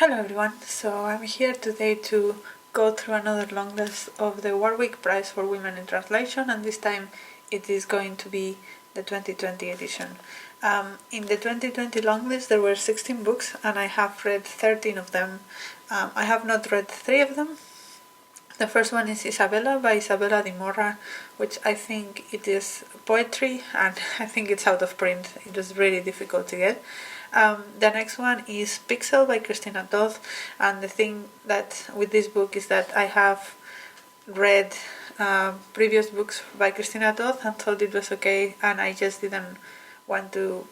Hello everyone, so I'm here today to go through another long list of the Warwick Prize for Women in Translation, and this time it is going to be the 2020 edition. In the 2020 long list there were 16 books and I have read 13 of them. I have not read 3 of them. The first one is Isabella by Isabella de Morra, which I think it is poetry and I think it's out of print. It was really difficult to get. The next one is Pixel by Krisztina Toth, and the thing that with this book is that I have read previous books by Krisztina Toth and thought it was okay, and I just didn't want to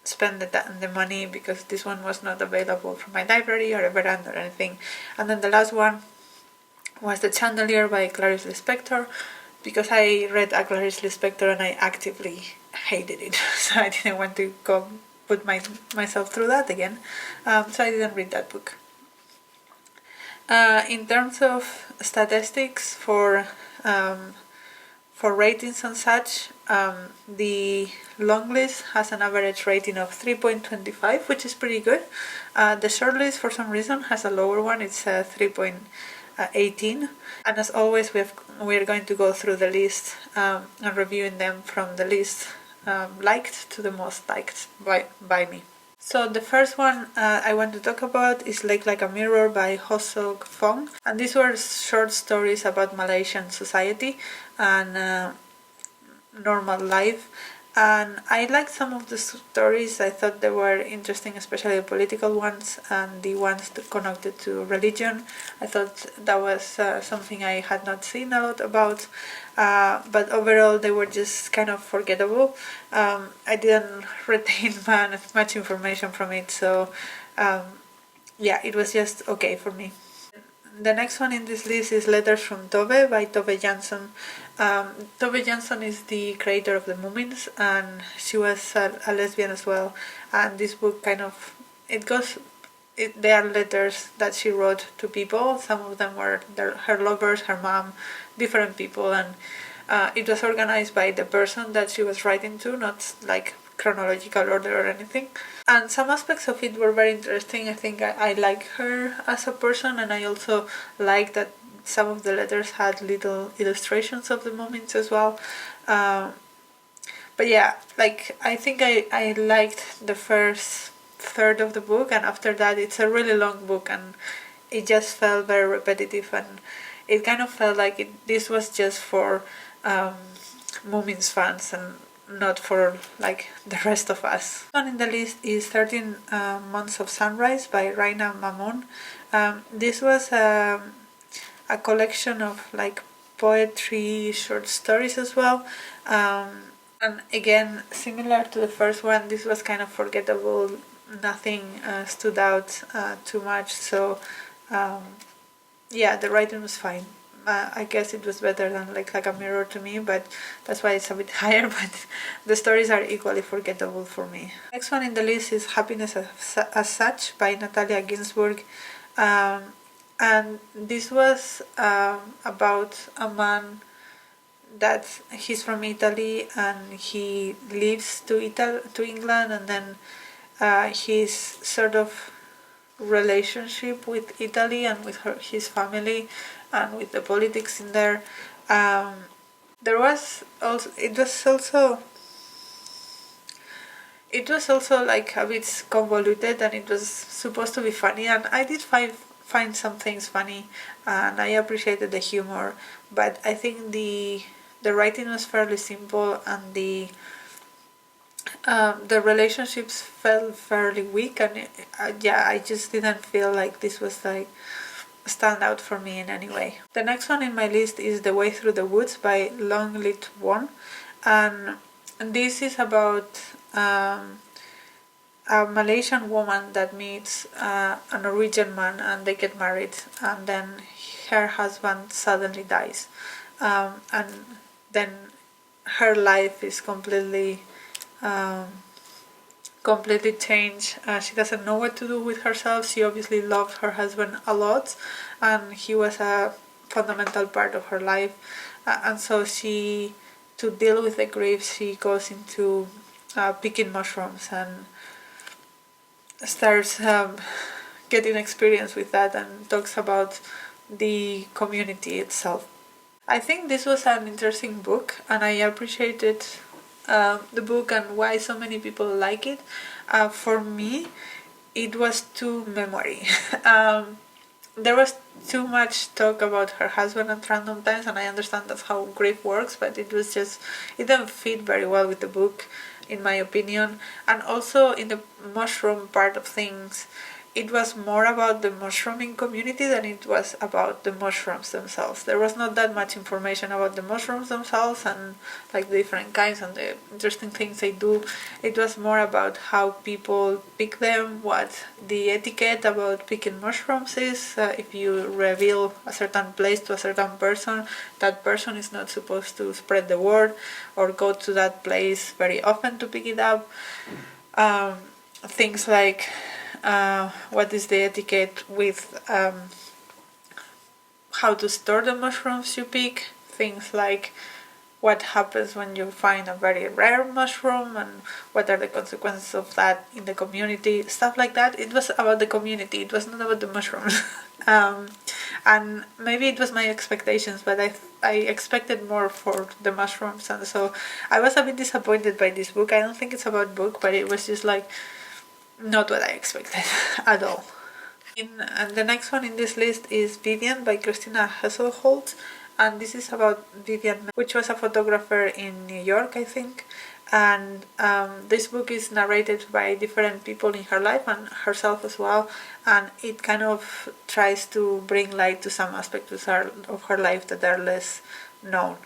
spend the money because this one was not available from my library or a brand or anything. And then the last one was The Chandelier by Clarice Lispector, because I read a Clarice Lispector and I actively hated it, so I didn't want to go put myself through that again, so I didn't read that book. In terms of statistics for ratings and such, the long list has an average rating of 3.25, which is pretty good. The short list for some reason has a lower one, it's 3.18, and as always we're going to go through the list and reviewing them from the least liked to the most liked by me. So the first one I want to talk about is Like a Mirror by Hosok Fong, and these were short stories about Malaysian society and normal life, and I liked some of the stories. I thought they were interesting, especially the political ones and the ones connected to religion. I thought that was something I had not seen a lot about, but overall they were just kind of forgettable. I didn't retain much information from it, so yeah, it was just okay for me. The next one in this list is Letters from Tove by Tove Jansson. Tove Jansson is the creator of the Moomins, and she was a lesbian as well. And this book they are letters that she wrote to people. Some of them were her lovers, her mom, different people, and it was organized by the person that she was writing to, not like chronological order or anything. And some aspects of it were very interesting. I think I like her as a person, and I also like that some of the letters had little illustrations of the moments as well. But yeah, I think I liked the first third of the book, and after that it's a really long book and it just felt very repetitive, and it kind of felt like this was just for Moomins fans and not for the rest of us. One in the list is 13 Months of Sunrise by Raina Mamoun. This was a collection of poetry, short stories as well, and again, similar to the first one, this was kind of forgettable. Nothing stood out too much, so yeah, the writing was fine. I guess it was better than like a Mirror to me, but that's why it's a bit higher, but the stories are equally forgettable for me. Next one in the list is Happiness as Such by Natalia Ginzburg, and this was about a man that he's from Italy and he leaves to England, and then his sort of relationship with Italy and with his family and with the politics in there. It was also like a bit convoluted, and it was supposed to be funny, and I did find some things funny, and I appreciated the humor, but I think the writing was fairly simple, and the relationships felt fairly weak, and I just didn't feel like this was stand out for me in any way. The next one in my list is The Way Through the Woods by Longlist, and this is about a Malaysian woman that meets a Norwegian man, and they get married, and then her husband suddenly dies, and then her life is completely changed. She doesn't know what to do with herself. She obviously loved her husband a lot, and he was a fundamental part of her life, and so to deal with the grief, she goes into picking mushrooms and starts getting experience with that, and talks about the community itself. I think this was an interesting book, and I appreciated the book and why so many people like it. For me, it was too memory. There was too much talk about her husband at random times, and I understand that's how grief works, but it didn't fit very well with the book, in my opinion. And also in the mushroom part of things, it was more about the mushrooming community than it was about the mushrooms themselves. There was not that much information about the mushrooms themselves and like the different kinds and the interesting things they do. It was more about how people pick them, what the etiquette about picking mushrooms is. If you reveal a certain place to a certain person, that person is not supposed to spread the word or go to that place very often to pick it up. Things like what is the etiquette with how to store the mushrooms you pick, things like what happens when you find a very rare mushroom and what are the consequences of that in the community, stuff like that. It was about the community, it was not about the mushrooms. And maybe it was my expectations, but I expected more for the mushrooms, and so I was a bit disappointed by this book. I don't think it's about book, but it was just like not what I expected at all. And the next one in this list is Vivian by Krisztina Hesselholt, and this is about Vivian, which was a photographer in New York, I think. And this book is narrated by different people in her life and herself as well, and it kind of tries to bring light to some aspects of her life that are less known.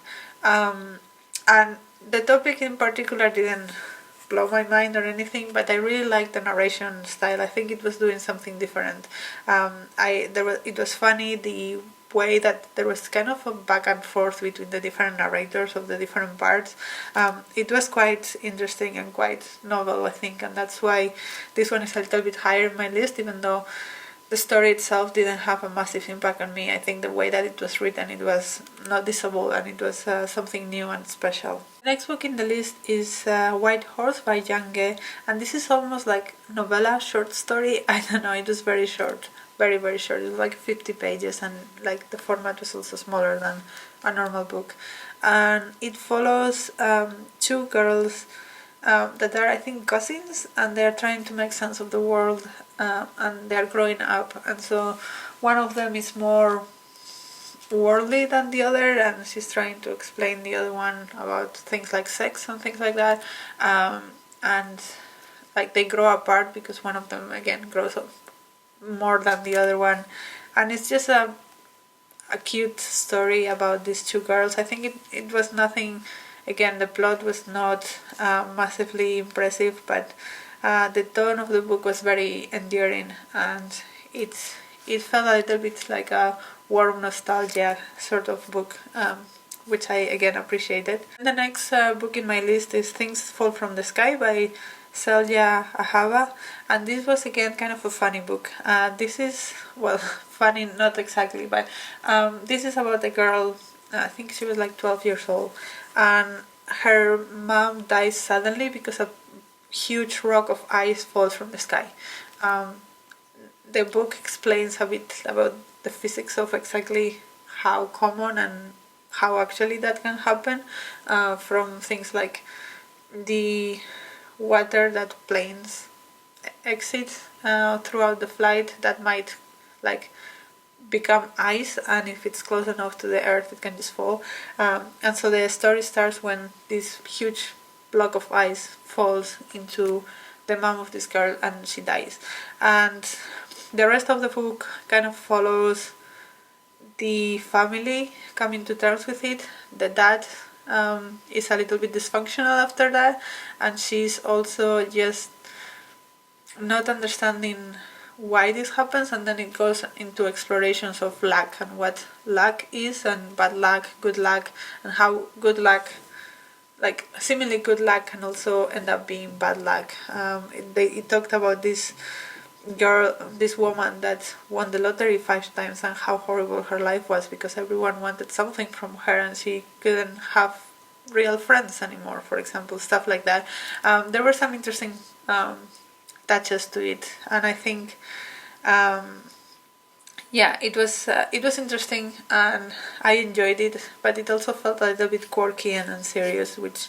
And the topic in particular didn't blow my mind or anything, but I really liked the narration style. I think it was doing something different. It was funny, the way that there was kind of a back and forth between the different narrators of the different parts. It was quite interesting and quite novel, I think, and that's why this one is a little bit higher in my list, even though the story itself didn't have a massive impact on me. I think the way that it was written, it was noticeable, and it was something new and special. The next book in the list is White Horse by Yang Ge, and this is almost like novella, short story. I don't know, it was very short, very, very short. It was like 50 pages, and like the format was also smaller than a normal book. And it follows two girls that are, I think, cousins, and they're trying to make sense of the world, and they're growing up, and so one of them is more worldly than the other, and she's trying to explain the other one about things like sex and things like that, and like they grow apart because one of them again grows up more than the other one, and it's just a cute story about these two girls. I think it was nothing. Again, the plot was not massively impressive, but the tone of the book was very endearing, and it felt a little bit like a warm nostalgia sort of book, which I again appreciated. The next book in my list is Things Fall from the Sky by Selja Ahava, and this was again kind of a funny book. This is, well, funny not exactly, but this is about a girl, I think she was like 12 years old, and her mom dies suddenly because a huge rock of ice falls from the sky. The book explains a bit about the physics of exactly how common and how actually that can happen, from things like the water that planes exit throughout the flight that might like become ice, and if it's close enough to the earth it can just fall, and so the story starts when this huge block of ice falls into the mom of this girl and she dies, and the rest of the book kind of follows the family coming to terms with it. The dad is a little bit dysfunctional after that, and she's also just not understanding why this happens, and then it goes into explorations of luck and what luck is, and bad luck, good luck, and how good luck, like seemingly good luck, can also end up being bad luck. It talked about this girl, this woman that won the lottery 5 times, and how horrible her life was because everyone wanted something from her and she couldn't have real friends anymore, for example, stuff like that. There were some interesting touches to it, and I think Yeah, it was interesting and I enjoyed it, but it also felt a little bit quirky and unserious, which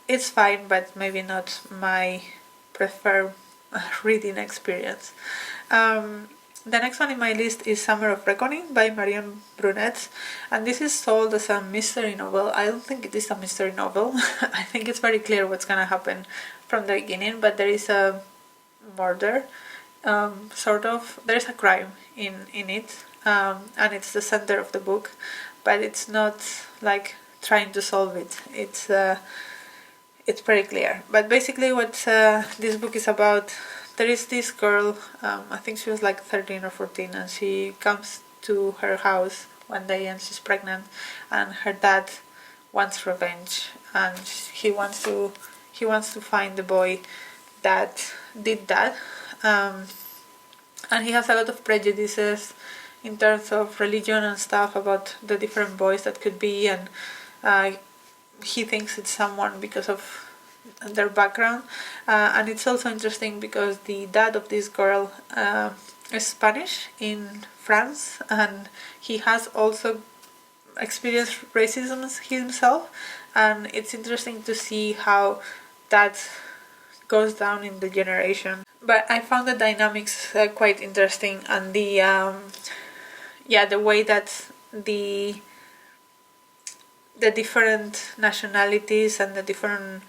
is fine, but maybe not my preferred reading experience. The next one in my list is Summer of Reckoning by Marion Brunet, and this is sold as a mystery novel. I don't think it is a mystery novel. I think it's very clear what's gonna happen from the beginning, but there is a murder, sort of. There's a crime in it, and it's the center of the book, but it's not like trying to solve it. It's pretty clear. But basically, what this book is about, there is this girl, I think she was like 13 or 14, and she comes to her house one day and she's pregnant, and her dad wants revenge, and he wants to find the boy that did that, and he has a lot of prejudices in terms of religion and stuff about the different boys that could be, and he thinks it's someone because of their background, and it's also interesting because the dad of this girl is Spanish in France, and he has also experienced racism himself, and it's interesting to see how that goes down in the generation. But I found the dynamics quite interesting, and the way that the different nationalities and the different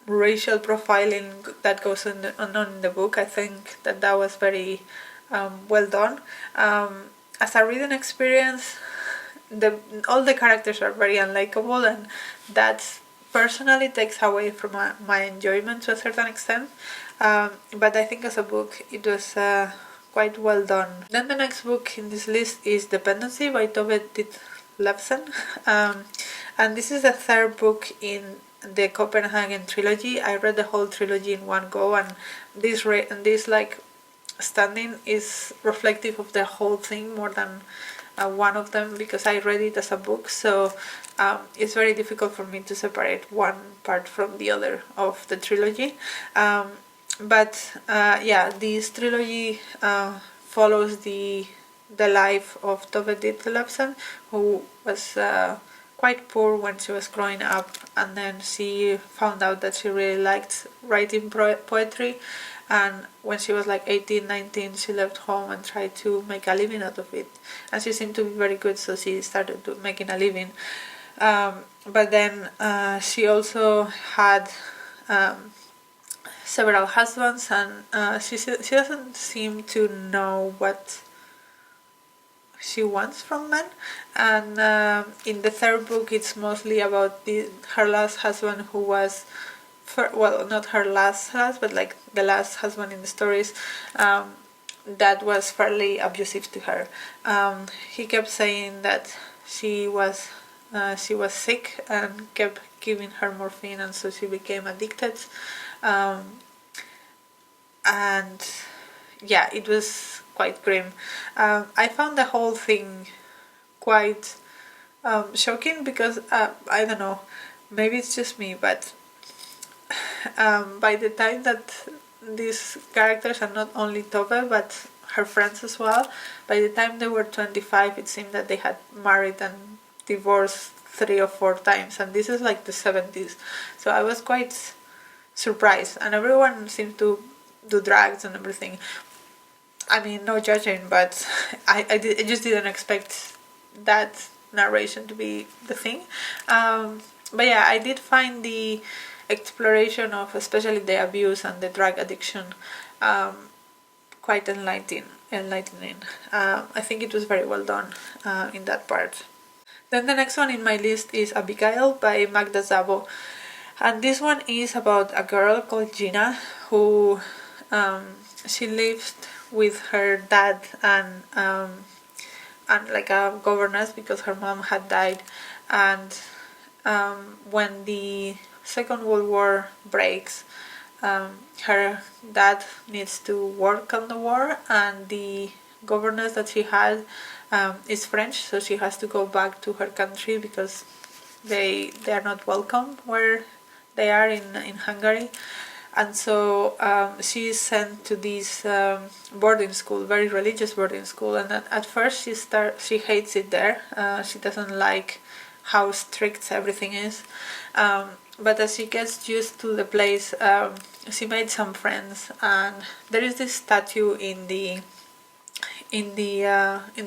racial profiling that goes on in the book, I think that was very well done. As a reading experience, all the characters are very unlikable, and that personally takes away from my enjoyment to a certain extent. But I think as a book it was quite well done. Then the next book in this list is Dependency by Tove Ditlevsen, and this is the third book in the Copenhagen trilogy. I read the whole trilogy in one go, and this like standing is reflective of the whole thing more than one of them, because I read it as a book, so it's very difficult for me to separate one part from the other of the trilogy. But this trilogy follows the life of Tove Ditlevsen, who was quite poor when she was growing up, and then she found out that she really liked writing poetry, and when she was like 18, 19, she left home and tried to make a living out of it, and she seemed to be very good, so she started making a living. But then she also had several husbands, and she doesn't seem to know what she wants from men, and in the third book it's mostly about her last husband, who was not her last husband, but like the last husband in the stories, that was fairly abusive to her. He kept saying that she was sick and kept giving her morphine, and so she became addicted, and yeah, it was quite grim. I found the whole thing quite shocking, because I don't know, maybe it's just me, but by the time that these characters, are not only Tove but her friends as well, by the time they were 25, it seemed that they had married and divorced 3 or 4 times, and this is like the 70s, so I was quite surprised, and everyone seemed to do drugs and everything. I mean, no judging, but I just didn't expect that narration to be the thing. But yeah, I did find the exploration of especially the abuse and the drug addiction quite enlightening. I think it was very well done in that part. Then the next one in my list is Abigail by Magda Szabó, and this one is about a girl called Gina who she lived with her dad and like a governess, because her mom had died, and when the Second World War breaks, her dad needs to work on the war, and the governess that she had is French, so she has to go back to her country because they are not welcome where they are in Hungary. and so she is sent to this boarding school, very religious boarding school, and at first she hates it there. She doesn't like how strict everything is, but as she gets used to the place, she made some friends, and there is this statue in the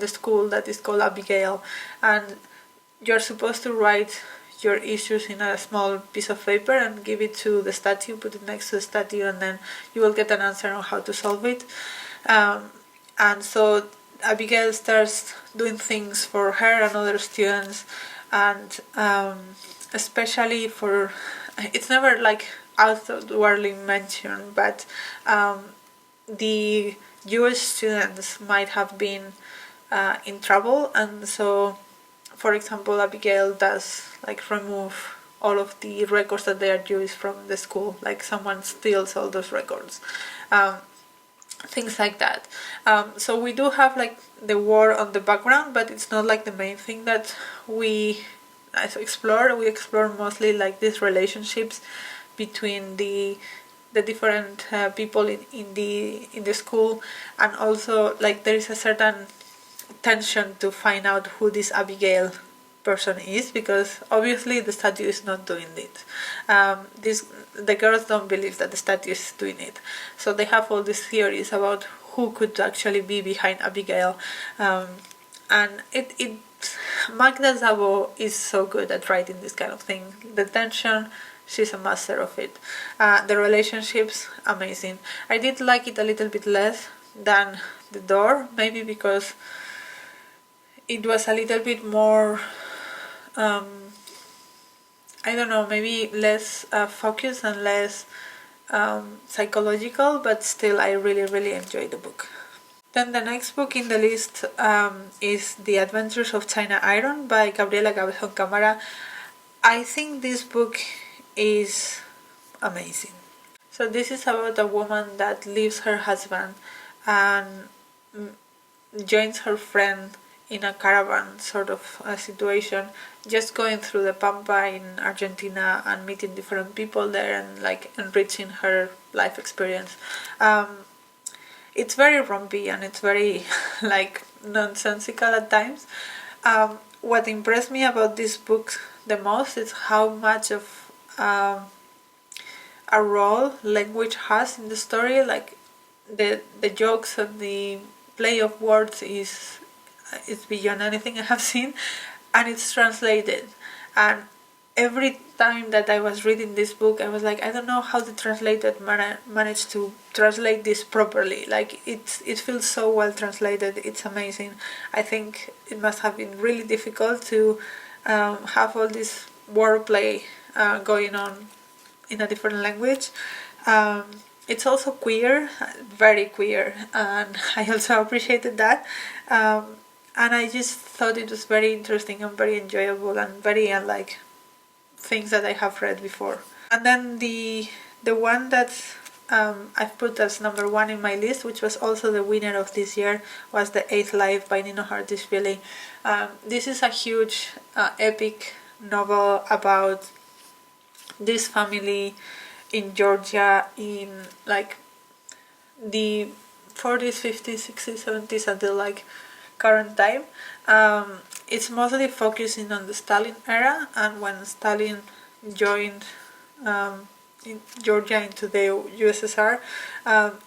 school that is called Abigail, and you're supposed to write your issues in a small piece of paper and give it to the statue, put it next to the statue, and then you will get an answer on how to solve it. And so Abigail starts doing things for her and other students, and especially for, it's never like outwardly mentioned, but the Jewish students might have been in trouble, and so, for example, Abigail does like remove all of the records that they are Jewish from the school, like someone steals all those records, things like that. So we do have like the war on the background, but it's not like the main thing that we explore. We explore mostly like these relationships between the different people in the school, and also like there is a certain tension to find out who this Abigail person is, because obviously the statue is not doing it. The girls don't believe that the statue is doing it, so they have all these theories about who could actually be behind Abigail, and it Magda Szabó is so good at writing this kind of thing. The tension, she's a master of it. The relationships, amazing. I did like it a little bit less than The Door, maybe because it was a little bit more, I don't know, maybe less focused and less psychological, but still I really enjoyed the book. Then the next book in the list is The Adventures of China Iron by Gabriela Cabezón Camara. I think this book is amazing. So this is about a woman that leaves her husband and joins her friend in a caravan sort of a situation, just going through the Pampa in Argentina and meeting different people there and like enriching her life experience. It's very rompy and it's very like nonsensical at times. What impressed me about this book the most is how much of a role language has in the story. Like the jokes and the play of words is beyond anything I have seen, and it's translated. And every time that I was reading this book, I was like, I don't know how the translator managed to translate this properly. Like it feels so well translated. It's amazing. I think it must have been really difficult to have all this wordplay going on in a different language. It's also queer, very queer, and I also appreciated that. And I just thought it was very interesting and very enjoyable and very unlike things that I have read before. And then the one that I've put as number one in my list, which was also the winner of this year, was The Eighth Life by Nino Hartishvili. This is a huge epic novel about this family in Georgia in like the 40s, 50s, 60s, 70s until like current time. It's mostly focusing on the Stalin era and when Stalin joined in Georgia into the USSR.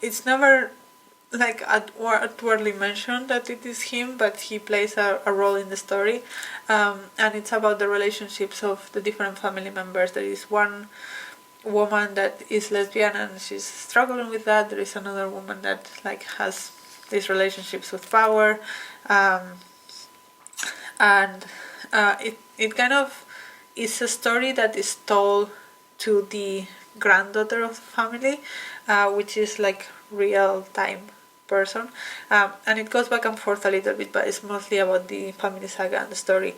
It's never like outwardly mentioned that it is him, but he plays a role in the story, and it's about the relationships of the different family members. There is one woman that is lesbian and she's struggling with that. There is another woman that like has these relationships with power, and it kind of is a story that is told to the granddaughter of the family, which is like real time person, and it goes back and forth a little bit, but it's mostly about the family saga and the story.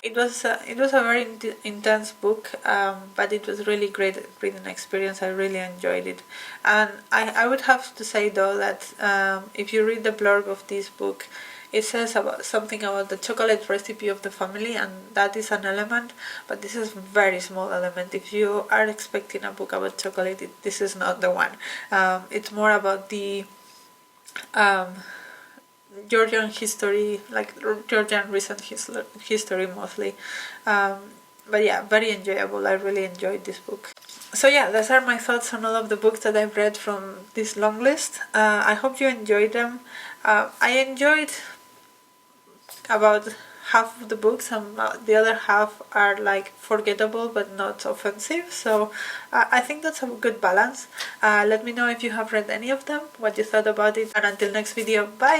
It was a very intense book, but it was really great reading experience. I really enjoyed it, and I would have to say though that if you read the blurb of this book, it says about something about the chocolate recipe of the family, and that is an element, but this is a very small element. If you are expecting a book about chocolate, this is not the one. It's more about the Georgian history, like Georgian recent history mostly. But yeah, very enjoyable. I really enjoyed this book. So yeah, those are my thoughts on all of the books that I've read from this long list. I hope you enjoyed them. I enjoyed about half of the books, and the other half are like forgettable but not offensive, so I think that's a good balance. Let me know if you have read any of them, what you thought about it, and until next video, bye!